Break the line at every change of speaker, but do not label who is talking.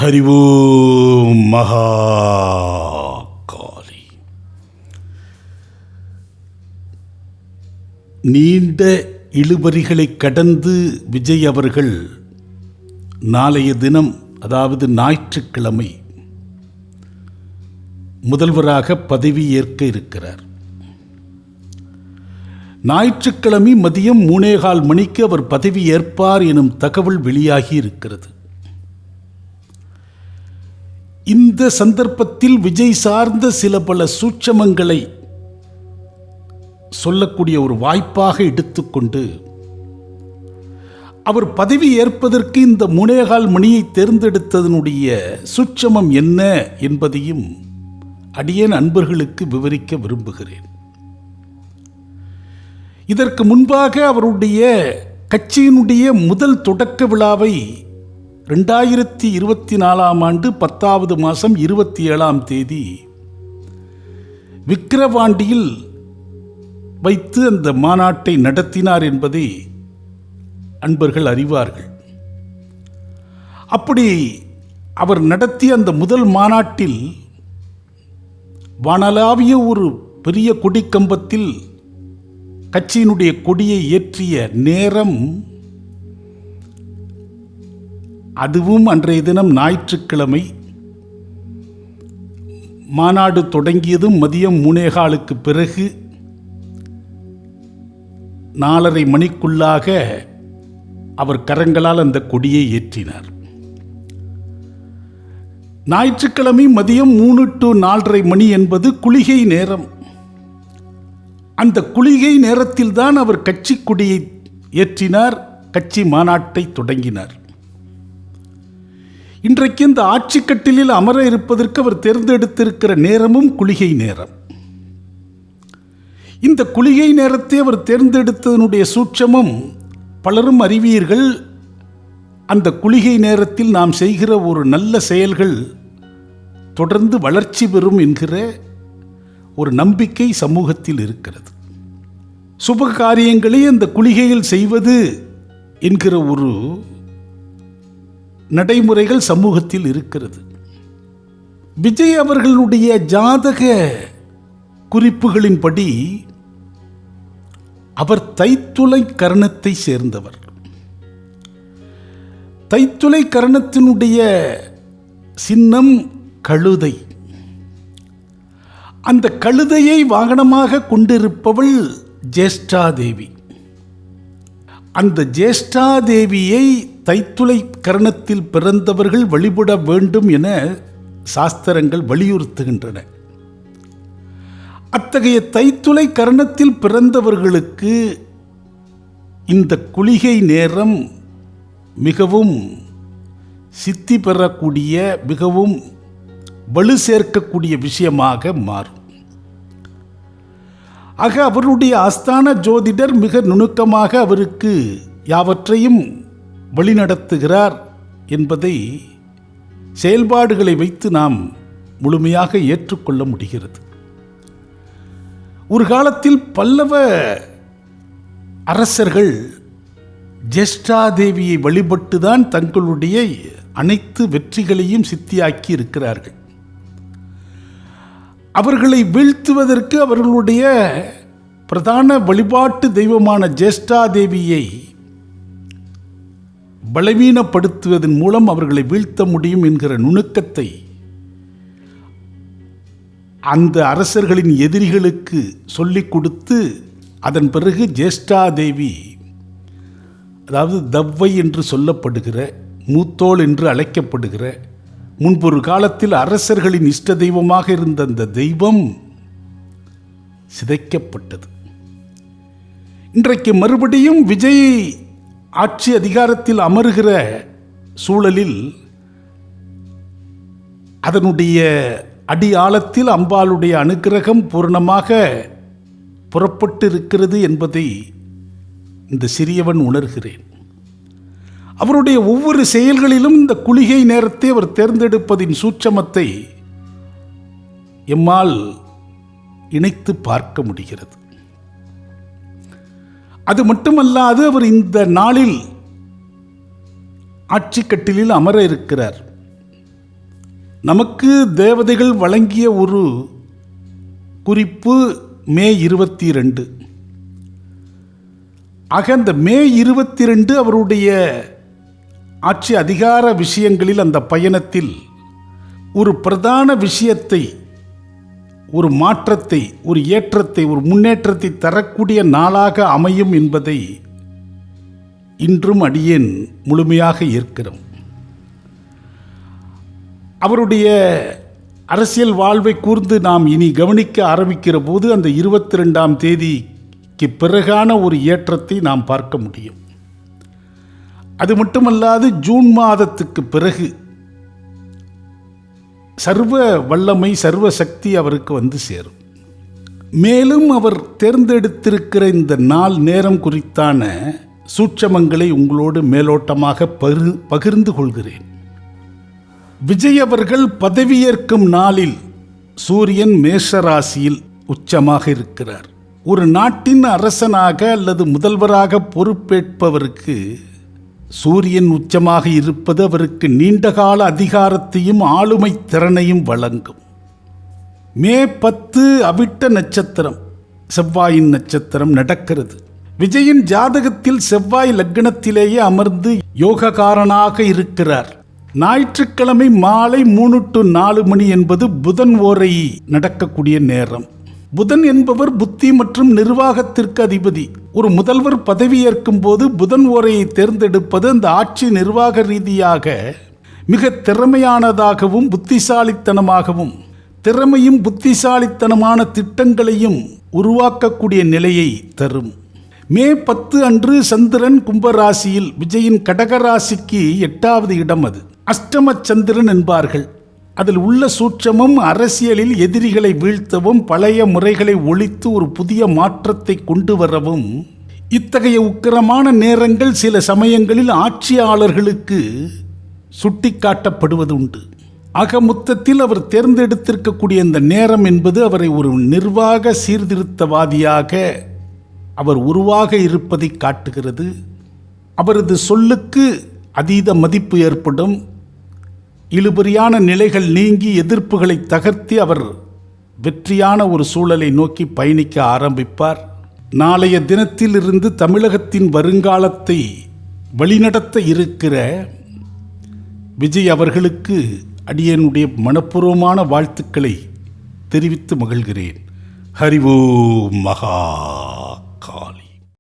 ஹரி ஓம் மகா காளி. நீண்ட இழுபறிகளை கடந்து விஜய் அவர்கள் நாளைய தினம், அதாவது ஞாயிற்றுக்கிழமை, முதல்வராக பதவி ஏற்க இருக்கிறார். ஞாயிற்றுக்கிழமை மதியம் 3:15 மணிக்கு அவர் பதவி ஏற்பார் எனும் தகவல் வெளியாகி இருக்கிறது. இந்த சந்தர்ப்பத்தில் விஜய் சார்ந்த சில பல சூட்சமங்களை சொல்லக்கூடிய ஒரு வாய்ப்பாக எடுத்துக்கொண்டு அவர் பதவி ஏற்பதற்கு இந்த 3:15 மணியை தேர்ந்தெடுத்ததனுடைய சூட்சமம் என்ன என்பதையும் அடியேன் அன்பர்களுக்கு விவரிக்க விரும்புகிறேன். இதற்கு முன்பாக அவருடைய கட்சியினுடைய முதல் தொடக்க விழாவை 2024 ஆண்டு 10வது மாதம் 27ஆம் தேதி விக்கிரவாண்டியில் வைத்து அந்த மாநாட்டை நடத்தினார் என்பதை அன்பர்கள் அறிவார்கள். அப்படி அவர் நடத்திய அந்த முதல் மாநாட்டில் வானளாவிய ஒரு பெரிய கொடிக்கம்பத்தில் கட்சியினுடைய கொடியை ஏற்றிய நேரம், அதுவும் அன்றைய தினம் ஞாயிற்றுக்கிழமை, மாநாடு தொடங்கியதும் மதியம் 3:15க்கு பிறகு 4:30 மணிக்குள்ளாக அவர் கரங்களால் அந்த கொடியை ஏற்றினார். ஞாயிற்றுக்கிழமை மதியம் 3 to 4:30 மணி என்பது குளிகை நேரம். அந்த குளிகை நேரத்தில் தான் அவர் கட்சி கொடியை ஏற்றினார், கட்சி மாநாட்டை தொடங்கினார். இன்றைக்கு இந்த ஆட்சி கட்டிலில் அமர இருப்பதற்கு அவர் தேர்ந்தெடுத்திருக்கிற நேரமும் குளிகை நேரம். இந்த குளிகை நேரத்தை அவர் தேர்ந்தெடுத்ததனுடைய சூட்சமம் பலரும் அறிவீர்கள். அந்த குளிகை நேரத்தில் நாம் செய்கிற ஒரு நல்ல செயல்கள் தொடர்ந்து வளர்ச்சி பெறும் என்கிற ஒரு நம்பிக்கை சமூகத்தில் இருக்கிறது. சுப காரியங்களை அந்த குளிகையில் செய்வது என்கிற ஒரு நடைமுறைகள் சமூகத்தில் இருக்கிறது. விஜய் அவர்களுடைய ஜாதக குறிப்புகளின்படி அவர் தைத்துளை கரணத்தை சேர்ந்தவர். தைத்துளை கரணத்தினுடைய சின்னம் கழுதை. அந்த கழுதையை வாகனமாக கொண்டிருப்பவள் ஜேஷ்டாதேவி. அந்த ஜேஷ்டாதேவியை தைத்துளை கரணத்தில் பிறந்தவர்கள் வழிபட வேண்டும் என சாஸ்திரங்கள் வலியுறுத்துகின்றன. அத்தகைய தைத்துளை கரணத்தில் பிறந்தவர்களுக்கு இந்த குளிகை நேரம் மிகவும் சித்தி பெறக்கூடிய, மிகவும் வலு சேர்க்கக்கூடிய விஷயமாக மாறும். ஆக அவருடைய ஆஸ்தான ஜோதிடர் மிக நுணுக்கமாக அவருக்கு யாவற்றையும் வழிநடத்துகிறார் என்பதை செயல்பாடுகளை வைத்து நாம் முழுமையாக ஏற்றுக்கொள்ள முடிகிறது. ஒரு காலத்தில் பல்லவ அரசர்கள் ஜேஷ்டாதேவியை வழிபட்டுதான் தங்களுடைய அனைத்து வெற்றிகளையும் சித்தியாக்கி இருக்கிறார்கள். அவர்களை வீழ்த்துவதற்கு அவர்களுடைய பிரதான வழிபாட்டு தெய்வமான ஜேஷ்டாதேவியை பலவீனப்படுத்துவதன் மூலம் அவர்களை வீழ்த்த முடியும் என்கிற நுணுக்கத்தை அந்த அரசர்களின் எதிரிகளுக்கு சொல்லிக் கொடுத்து, அதன் பிறகு ஜேஷ்டாதேவி, அதாவது தவ்வை என்று சொல்லப்படுகிற, மூத்தோள் என்று அழைக்கப்படுகிற, முன்பொரு காலத்தில் அரசர்களின் இஷ்ட தெய்வமாக இருந்த அந்த தெய்வம் சிதைக்கப்பட்டது. இன்றைக்கு மறுபடியும் விஜய் ஆட்சி அதிகாரத்தில் அமருகிற சூழலில் அதனுடைய அடி ஆழத்தில் அம்பாளுடைய அனுக்கிரகம் பூர்ணமாக புறப்பட்டு இருக்கிறது என்பதை இந்த சிறியவன் உணர்கிறேன். அவருடைய ஒவ்வொரு செயல்களிலும் இந்த குளிகை நேரத்தை அவர் தேர்ந்தெடுப்பதின் சூட்சமத்தை எம்மால் இணைத்து பார்க்க முடிகிறது. அது மட்டுமல்லாது அவர் இந்த நாளில் ஆட்சி கட்டிலில் அமர இருக்கிறார். நமக்கு தேவதைகள் வழங்கிய ஒரு குறிப்பு மே 22. ஆக அந்த மே 22 அவருடைய ஆட்சி அதிகார விஷயங்களில் அந்த பயணத்தில் ஒரு பிரதான விஷயத்தை, ஒரு மாற்றத்தை, ஒரு ஏற்றத்தை, ஒரு முன்னேற்றத்தை தரக்கூடிய நாளாக அமையும் என்பதை இன்றும் அடியேன் முழுமையாக ஏற்கிறோம். அவருடைய அரசியல் வாழ்வை கூர்ந்து நாம் இனி கவனிக்க ஆரம்பிக்கிற போது அந்த 22ஆம் தேதிக்கு பிறகான ஒரு ஏற்றத்தை நாம் பார்க்க முடியும். அது மட்டுமல்லாது ஜூன் மாதத்துக்கு பிறகு சர்வ வல்லமை, சர்வ சக்தி அவருக்கு வந்து சேரும். மேலும் அவர் தேர்ந்தெடுத்திருக்கிற இந்த நாள் நேரம் குறித்தான சூட்சமங்களை உங்களோடு மேலோட்டமாக பகிர்ந்து கொள்கிறேன். விஜய் அவர்கள் பதவியேற்கும் நாளில் சூரியன் மேஷராசியில் உச்சமாக இருக்கிறார். ஒரு நாட்டின் அரசனாக அல்லது முதல்வராக பொறுப்பேற்பவருக்கு சூரியன் உச்சமாக இருப்பது அவருக்கு நீண்டகால அதிகாரத்தையும் ஆளுமை திறனையும் வழங்கும். மே 10 அவிட்ட நட்சத்திரம், செவ்வாயின் நட்சத்திரம் நடக்கிறது. விஜயின் ஜாதகத்தில் செவ்வாய் லக்னத்திலேயே அமர்ந்து யோகக்காரனாக இருக்கிறார். ஞாயிற்றுக்கிழமை மாலை 3 to 4 மணி என்பது புதன் ஓரை நடக்கக்கூடிய நேரம். புதன் என்பவர் புத்தி மற்றும் நிர்வாகத்திற்கு அதிபதி. ஒரு முதல்வர் பதவியேற்கும் போது புதன் ஓரையை தேர்ந்தெடுப்பது அந்த ஆட்சி நிர்வாக ரீதியாக மிக திறமையானதாகவும் புத்திசாலித்தனமாகவும், திறமையும் புத்திசாலித்தனமான திட்டங்களையும் உருவாக்கக்கூடிய நிலையை தரும். மே 10 அன்று சந்திரன் கும்பராசியில், விஜயின் கடகராசிக்கு 8வது இடம், அது அஷ்டம சந்திரன் என்பார்கள். அதில் உள்ள சூட்சமும் அரசியலில் எதிரிகளை வீழ்த்தவும், பழைய முறைகளை ஒழித்து ஒரு புதிய மாற்றத்தை கொண்டு வரவும் இத்தகைய உக்கிரமான நேரங்கள் சில சமயங்களில் ஆட்சியாளர்களுக்கு சுட்டிக்காட்டப்படுவது உண்டு. ஆக மொத்தத்தில் அவர் தேர்ந்தெடுத்திருக்கக்கூடிய இந்த நேரம் என்பது அவரை ஒரு நிர்வாக சீர்திருத்தவாதியாக அவர் உருவாக இருப்பதை காட்டுகிறது. அவரது சொல்லுக்கு அதீத மதிப்பு ஏற்படும். இழுபறியான நிலைகள் நீங்கி எதிர்ப்புகளை தகர்த்தி அவர் வெற்றியான ஒரு சூழலை நோக்கி பயணிக்க ஆரம்பிப்பார். நாளைய தினத்திலிருந்து தமிழகத்தின் வருங்காலத்தை வழிநடத்த இருக்கிற விஜய் அவர்களுக்கு அடியனுடைய மனப்பூர்வமான வாழ்த்துக்களை தெரிவித்து மகிழ்கிறேன். ஹரி ஓம் மகா